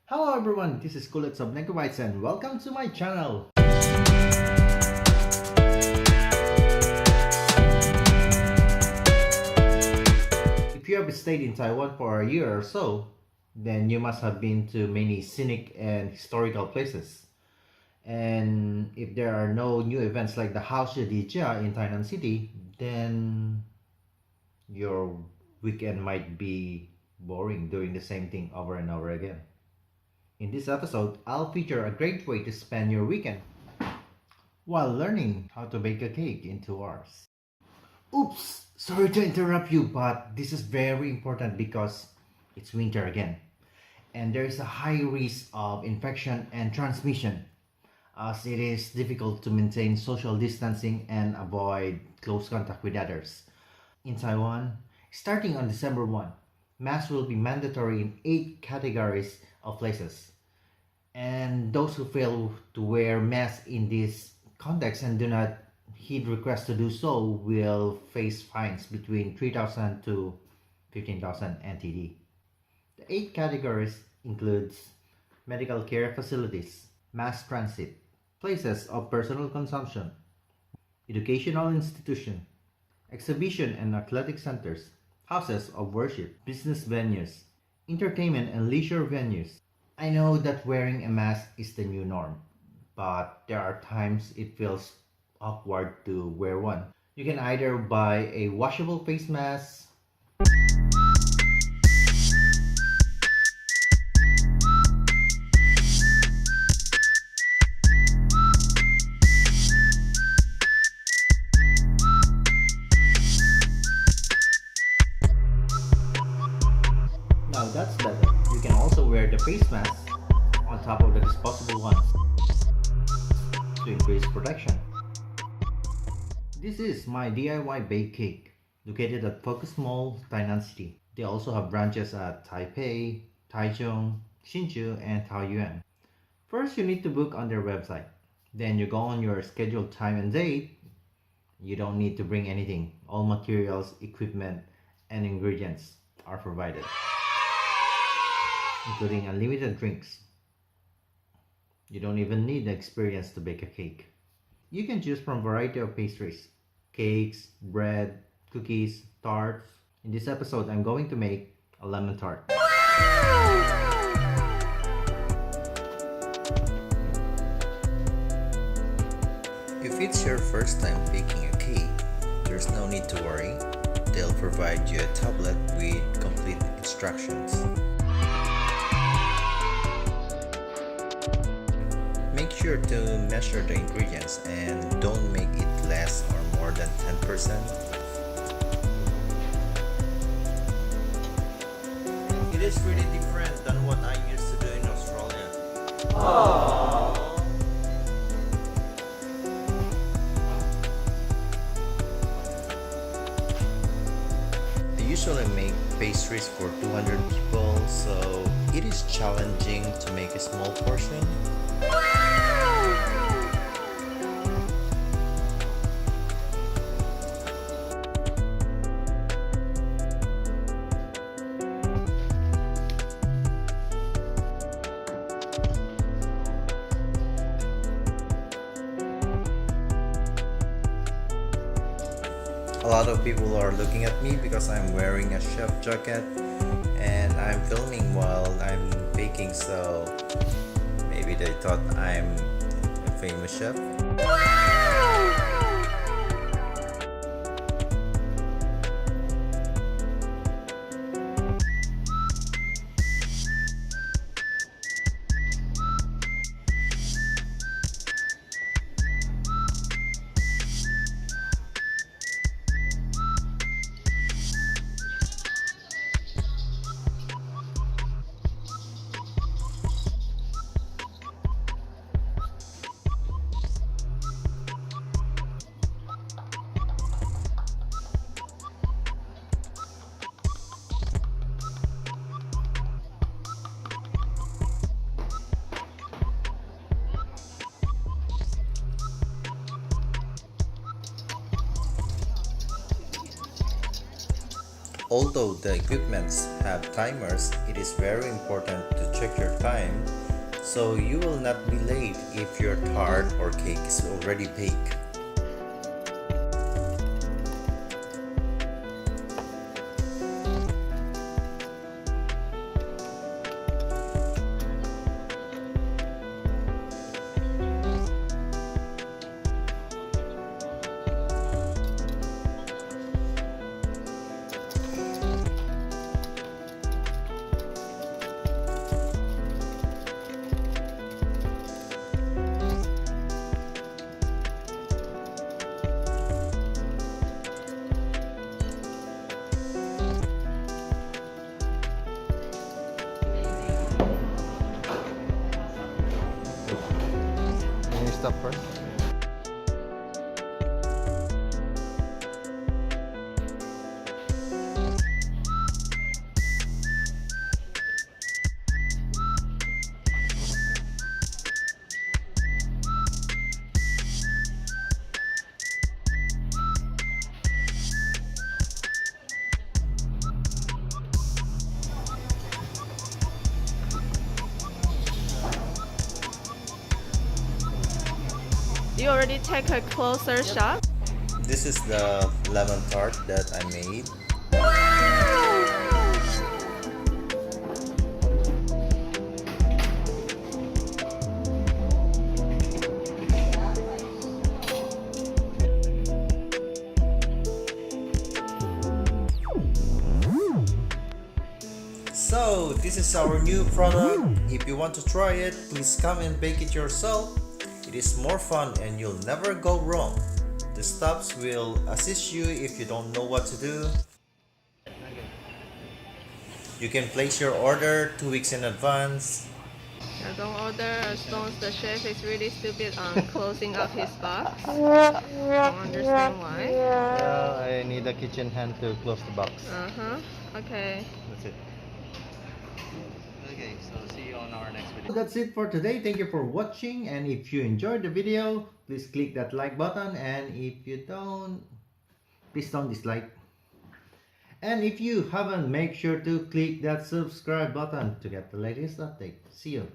Hello everyone, this is Khooletz of Necobytez and welcome to my channel. If you have stayed in Taiwan for a year or so, then you must have been to many scenic and historical places. And if there are no new events like the HaloHalo in Tainan City, then your weekend might be boring doing the same thing over and over again. In this episode, I'll feature a great way to spend your weekend while learning how to bake a cake in 2 hours. Oops! Sorry to interrupt you, but this is very important because it's winter again. And there is a high risk of infection and transmission, as it is difficult to maintain social distancing and avoid close contact with others. In Taiwan, starting on December 1, masks will be mandatory in 8 categories of places. And those who fail to wear masks in this context and do not heed requests to do so will face fines between 3,000 to 15,000 NTD. The 8 categories includes medical care facilities, mass transit, places of personal consumption, educational institution, exhibition and athletic centers, houses of worship, business venues, entertainment and leisure venues. I know that wearing a mask is the new norm, but there are times it feels awkward to wear one. You can either buy a washable face mask, now that's better. You can also wear the face mask on top of the disposable ones to increase protection. This is my DIY bake cake, located at Focus Mall, Tainan City. They also have branches at Taipei, Taichung, Hsinchu, and Taoyuan. First, you need to book on their website. Then you go on your scheduled time and date. You don't need to bring anything. All materials, equipment, and ingredients are provided, including unlimited drinks. You don't even need the experience to bake a cake. You can choose from a variety of pastries, cakes, bread, cookies, tarts. In this episode, I'm going to make a lemon tart. If it's your first time baking a cake, there's no need to worry. They'll provide you a tablet with complete instructions. Make sure to measure the ingredients and don't make it less or more than 10%. It is really different than what I used to do in Australia. Aww. I usually make pastries for 200 people, so it is challenging to make a small portion. A lot of people are looking at me because I'm wearing a chef jacket and I'm filming while I'm baking, so maybe they thought I'm a famous chef. Although the equipments have timers, it is very important to check your time so you will not be late if your tart or cake is already baked. Stop first. You already take a closer shot? This is the lemon tart that I made. So this is our new product. If you want to try it, please come and bake it yourself. It is more fun and you'll never go wrong. The stops will assist you if you don't know what to do. You can place your order 2 weeks in advance. Yeah, don't order as long as the chef is really stupid on closing up his box. Don't understand why. I need a kitchen hand to close the box. Okay. That's it. Okay, so see you on our next video. That's it for today. Thank you for watching, and if you enjoyed the video, please click that like button, and if you don't, please don't dislike. And if you haven't, make sure to click that subscribe button to get the latest update. See you.